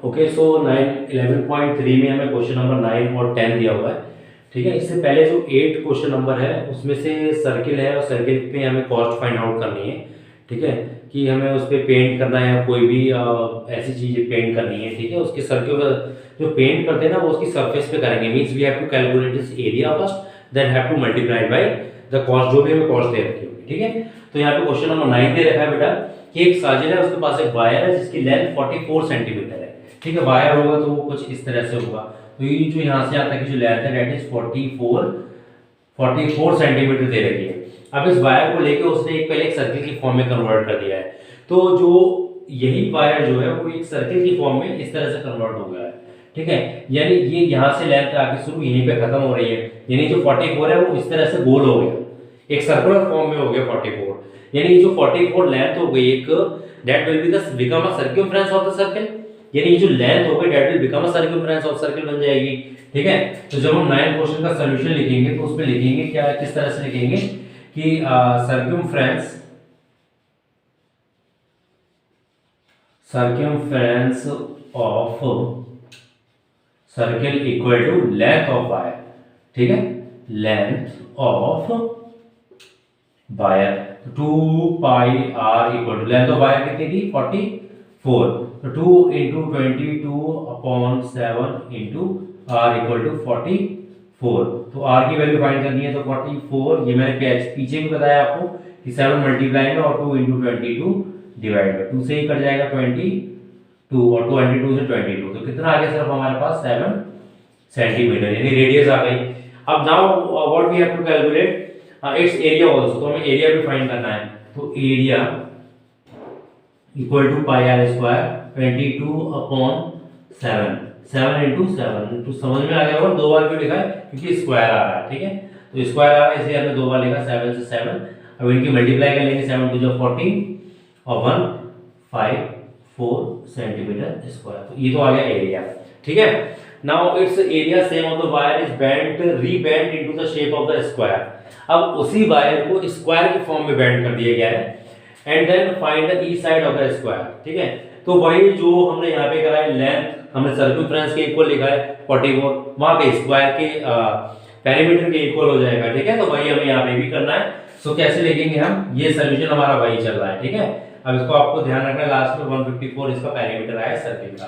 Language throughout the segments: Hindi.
ओके, सो 11.3 में हमें क्वेश्चन नंबर 9 और 10 दिया हुआ है। ठीक है, इससे पहले जो 8 क्वेश्चन नंबर है उसमें से सर्किल है और सर्किल पे हमें कॉस्ट फाइंड आउट करनी है। ठीक है, कि हमें उस पर पेंट करना है या कोई भी ऐसी चीज़ पेंट करनी है। ठीक है, उसकी सर्किल जो पेंट करते हैं ना वो उसकी सरफेस पे करेंगे। Means we have to calculate this area first, then have to multiply by the cost, जो भी हमें कॉस्ट दे रखी होगी। ठीक है, तो यहाँ पे क्वेश्चन नंबर 9 दे रखा है बेटा कि एक साजिल है, उसके पास एक वायर है जिसकी लेंथ 44 सेंटीमीटर है। ठीक है, वायर होगा तो वो कुछ इस तरह से होगा। तो ये जो यहाँ से आता है कि जो लेंथ है दैट इज 44 सेंटीमीटर दे रखी है। अब इस वायर को लेके उसने पहले एक सर्किल की फॉर्म में कन्वर्ट कर दिया है। तो जो यही वायर जो है वो एक सर्किल की फॉर्म में इस तरह से कन्वर्ट हो गया है। ठीक है, यानी ये यहाँ से लेंथ आके शुरू यहीं पे खत्म हो रही है, यानी जो 44 है वो इस तरह से गोल हो गया, एक सर्कुलर फॉर्म में हो गया 44। यानी जो 44 लेंथ हो गई एक, that will be the become a circumference of the circle. यानी जो लेंथ हो गई that will become a circumference of circle बन जाएगी। ठीक है, तो जब हम 9 क्वेश्चन का सॉल्यूशन लिखेंगे तो उसमें लिखेंगे क्या, किस तरह से लिखेंगे कि circumference of circle equal to length of wire। ठीक है, length of wire 2 pi r equal to length of wire कितनी थी 44, तो 2 into 22 upon 7 into r equal to 44। तो r की वैल्यू फाइंड करनी है तो 44, ये मैंने पीछे भी बताया आपको कि 7 मल्टीप्लाई में और 2 into 22 डिवाइड बाय 2 से ही कट जाएगा 22 और 22 से 22, तो कितना आ गया सिर्फ हमारे पास 7 सेंटीमीटर, यानी रेडियस आ गई। अब now what we have to calculate its area also, तो हमें एरिया भी फाइंड करना है। तो area equal to pi r square 22 upon 7, 7 into 7, तो समझ में आ गया होगा दो बार क्यों लिखा है, क्योंकि स्क्वायर आ रहा है। ठीक है, तो स्क्वायर आ रहा है इसलिए हमने दो बार लिखा 7 से 7। अब इनकी मल्टीप्लाई कर लेंगे, 7 2 14 और 154 सेंटीमीटर स्क्वायर, तो ये तो आ गया एरिया। ठीक है, now it's area same of the wire is bent rebent into the shape of the square. अब उसी वायर को स्क्वायर की फॉर्म में बेंड कर दिया गया है। And then find the each side of the square. ठीक है, तो वही जो हमने यहाँ पे करा है, लेंथ हमने सर्कमफ्रेंस के इक्वल लिखा है 44, वहां पे स्क्वायर के पेरीमीटर के इक्वल हो जाएगा। ठीक है, तो वही हमें यहाँ पे भी करना है। सो कैसे लिखेंगे हम, ये सोल्यूशन हमारा वही चल रहा है। ठीक है, अब इसको आपको ध्यान रखना है, लास्ट में 154 इसका पेरीमीटर आया सर्किल का।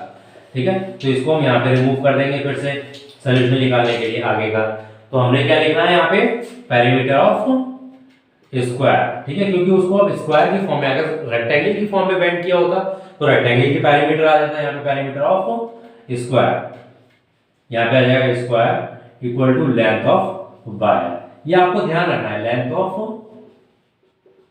ठीक है, तो इसको हम यहाँ पे रिमूव कर देंगे फिर से सोल्यूशन निकालने के लिए आगे का। तो हमने क्या लिखना है यहाँ पे, पेरीमीटर ऑफ स्क्वायर। ठीक है, क्योंकि उसको अब स्क्वायर की फॉर्म में, अगर रेक्टेंगल की फॉर्म में बेंड किया होता तो रेक्टेंगल की पेरीमीटर आ जाता है, यहाँ पे पेरीमीटर ऑफ स्क्वायर, यहाँ पे आ जाएगा square equal to length of wire. ये आपको ध्यान रखना है, लेंथ ऑफ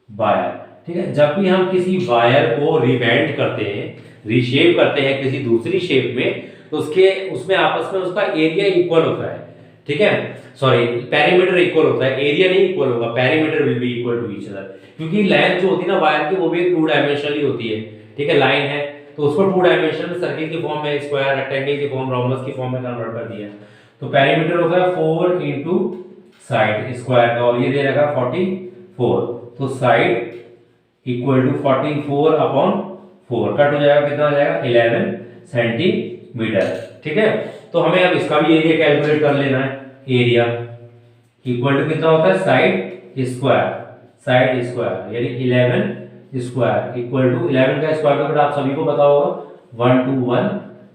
वायर। ठीक है, जब भी हम किसी वायर को रिबेंड करते हैं, रीशेप करते हैं किसी दूसरी शेप में, तो उसमें आपस में उसका एरिया इक्वल होता है। ठीक है, सॉरी पेरीमीटर इक्वल होता है, एरिया नहीं इक्वल होगा, perimeter will be equal to each other, क्योंकि लेंथ जो होती है ना वायर की वो भी एक 2 डायमेंशनली होती है। ठीक है, लाइन है तो उसको 2 डायमेंशन में सर्किल की फॉर्म में, स्क्वायर रेक्टेंगल की फॉर्म, रोम्बस की फॉर्म में कन्वर्ट कर दिया। तो पेरीमीटर होता है 4 into साइड स्क्वायर का, और ये दे रखा 44, तो side equal to 44 upon 4, cut हो जाएगा, कितना आ जाएगा 11 सेंटीमीटर। ठीक है, तो हमें अब इसका भी एरिया कैलकुलेट कर लेना है। एरिया इक्वल टू कितना होता है, साइड स्क्वायर यानी 11 स्क्वायर इक्वल टू 11 का स्क्वायर तो आप सभी को पता होगा 121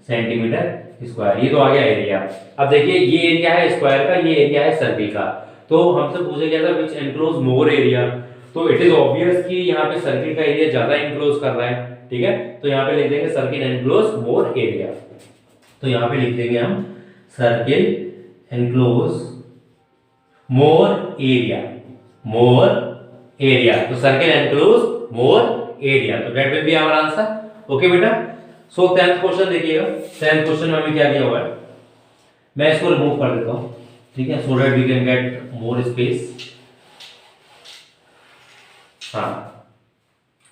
सेंटीमीटर स्क्वायर। ये तो आ गया एरिया। अब देखिए ये एरिया है स्क्वायर का, ये एरिया है सर्किल का। तो हमसे पूछा गया था विच एनक्लोज मोर एरिया, तो इट इज ऑब्वियस कि यहाँ पे सर्किल का एरिया ज्यादा एनक्लोज कर रहा है। ठीक है, तो यहाँ पे लिख देंगे सर्किल एनक्लोज मोर एरिया। तो यहाँ पे लिख देंगे हम सर्किल एनक्लोज मोर एरिया, तो सर्किल एनक्लोज मोर एरिया, तो that will be our answer. Okay बेटा, सो 10th क्वेश्चन देखिएगा। 10th क्वेश्चन में हमें क्या दिया हुआ है, मैं इसको रिमूव कर देता हूँ। ठीक है, so that we can get more space. हाँ,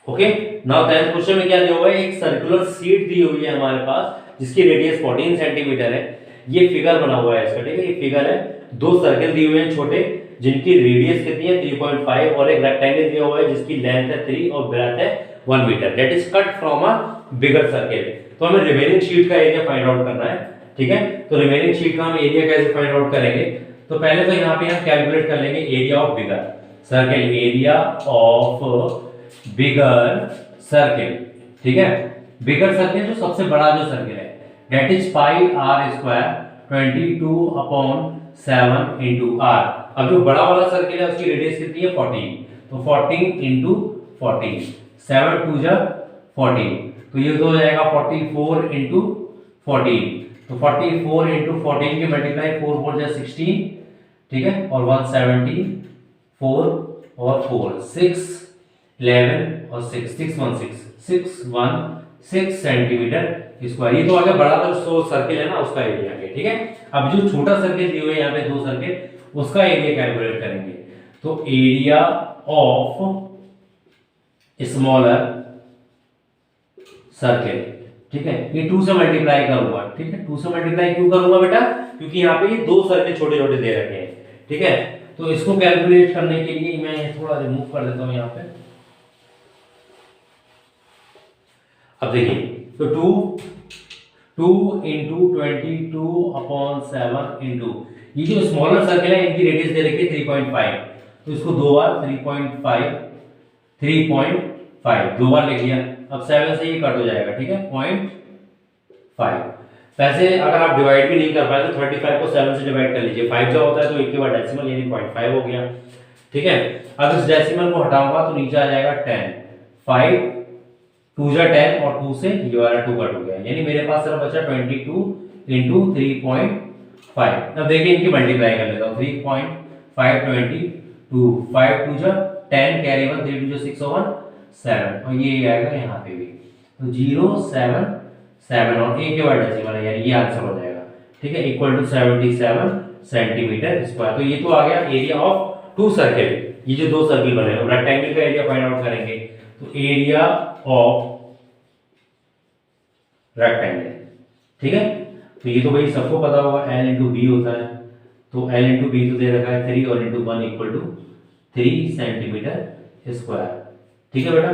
ओके, नाउ 10th क्वेश्चन में क्या दिया हुआ है, एक सर्कुलर शीट दी हुई है हमारे पास जिसकी रेडियस 14 सेंटीमीटर है। ये फिगर बना हुआ है इसका। ठीक है, ये फिगर है, 2 सर्कल दिए हुए हैं छोटे जिनकी रेडियस कितनी है 3.5, और एक रेक्टेंगल दिया हुआ है जिसकी लेंथ है 3 और ब्रेड्थ है 1 meter, that is cut from a bigger circle. तो हमें रिमेनिंग शीट का एरिया फाइंड आउट करना है, ठीक है। तो रिमेनिंग शीट का हम एरिया कैसे फाइंड आउट करेंगे, तो पहले तो यहाँ पे हम कैलकुलेट कर लेंगे area of bigger circle, area of bigger circle, ठीक है। बिगर सर्किल जो सबसे बड़ा जो सर्किल है, that is pi r square 22/7 into r. अब जो बड़ा वाला सर्किल है उसकी रेडियस कितनी है 14, तो 14 इंटू 14, 7 2 जा 14, तो ये तो हो जाएगा 44 इंटू 14, तो 44 इंटू 14 के मल्टीप्लाई 4 4 जा 16, ठीक है, और 117 4 और 4 6 11 और 6 616 सेंटीमीटर स्क्वायर। ये तो आगे बड़ा जो सर्किल है ना उसका एरिया है, ठीक है। अब जो छोटा सर्किल दिए हुए यहाँ पे दो सर्किल, उसका एरिया कैलकुलेट करेंगे। तो एरिया ऑफ स्मॉलर सर्किल, ठीक है, ये 2 से मल्टीप्लाई करूंगा, ठीक है। 2 से मल्टीप्लाई क्यों करूंगा बेटा, क्योंकि यहाँ पे ये दो सर्किल छोटे छोटे दे रखे हैं, ठीक है। तो इसको कैलकुलेट करने के लिए मैं थोड़ा रिमूव कर देता हूं यहाँ पे। अब देखिए, तो 2 इंटू 22/7 इंटू, ये जो स्मॉलर सर्किल है इनकी रेडियस दे रखी है 3.5, तो इसको दो बार 3.5 दो बार लिख लिया। अब 7 से ये कट हो जाएगा, ठीक है, 0.5। वैसे अगर आप डिवाइड भी नहीं कर पाए तो 35 को 7 से डिवाइड कर लीजिए, 5 जो होता है तो एक के बाद डेसिमल यानी 0.5 हो गया, ठीक है। अब इस डेसिमल को हटाऊंगा तो नीचे आ जाएगा 10, 5 2 जा 10 और 2 से ये वाला 2 कट हो गया, यानी मेरे पास सिर्फ बचा 22 इंटू 3.5। अब देखिए इनकी मल्टीप्लाई कर लेता हूँ, 3.5 22, 5 2 जा 10, कैरी 1 3 2 जा 6 और 1 7, और ये आएगा यहाँ पे भी, तो 0 7 7 और एक के बाद डेसिमल है, यानी ये आंसर हो जाएगा, ठीक है, इक्वल टू 77 सेंटीमीटर स्क्वायर। तो ये तो आ गया एरिया ऑफ 2 सर्किल। ये जो दो सर्किल बने हैं, रेक्टेंगल का एरिया फाइंड आउट करेंगे, तो एरिया ऑफ रेक्टेंगल, ठीक है। तो ये तो भाई सबको पता होगा, L इंटू बी होता है, तो L इंटू बी तो दे रखा है 3 और into 1 equal to 3 centimeter square, ठीक है बेटा।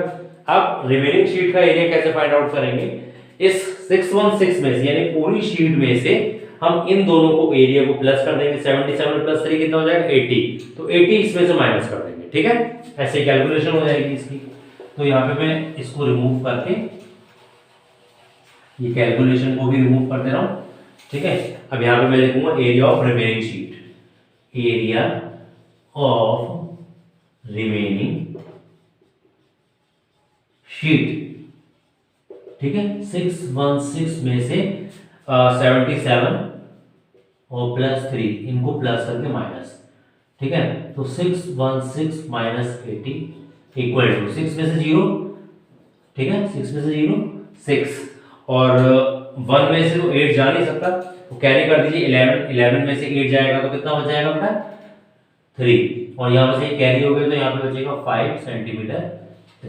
अब रिमेनिंग शीट का एरिया कैसे फाइंड आउट करेंगे, इस 616 में से यानी पूरी शीट में से हम इन दोनों को एरिया को प्लस कर देंगे, 77 प्लस 3 कितना हो जाएगा 80, तो 80 इसमें से माइनस कर देंगे, ठीक है। ऐसे कैलकुलेशन हो जाएगी इसकी। तो यहाँ पे मैं इसको रिमूव करके ये कैलकुलेशन को भी रिमूव कर दे रहा हूँ, ठीक है। अब यहाँ पे मैं लिखूंगा area of remaining sheet, area of remaining sheet, ठीक है। 616 में से 77 और प्लस 3 इनको प्लस करके माइनस, ठीक है। तो 616 माइनस 80 इक्वल टू 6 में से 0, ठीक है, 6 में से 0 6 और 1 में से तो 8 जा नहीं सकता, तो कैरी कर दीजिए 11 में से 8 जाएगा तो कितना बच जाएगा बेटा 3, और यहाँ से कैरी हो गया तो यहाँ पे बचेगा 5 सेंटीमीटर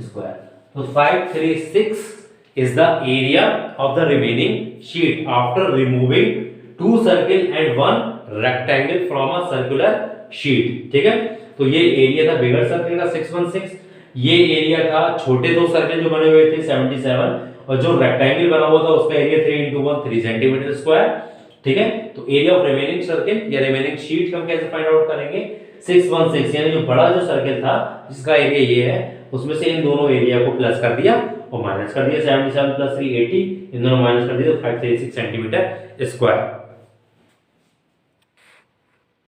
स्क्वायर। तो 536 is the area of the remaining sheet after removing 2 circle and 1 rectangle from a circular sheet, ठीक है। तो ये एरिया था बिगर सर्किल का 616, ये एरिया था छोटे दो सर्किल जो बने हुए थे 77, और जो रेक्टेंगल बना हुआ था उसका एरिया 3 इंटू 1 3 सेंटीमीटर स्क्वायर, ठीक है। तो एरिया ऑफ रिमेनिंग सर्किल या रिमेनिंग शीट हम कैसे फाइंड आउट करेंगे, 616 यानी जो बड़ा जो सर्किल था जिसका एरिया ये है, उसमें से इन दोनों एरिया को प्लस कर दिया और माइनस कर दिया, 77 प्लस 3 80, इन दोनों माइनस कर दिया तो 536 सेंटीमीटर स्क्वायर।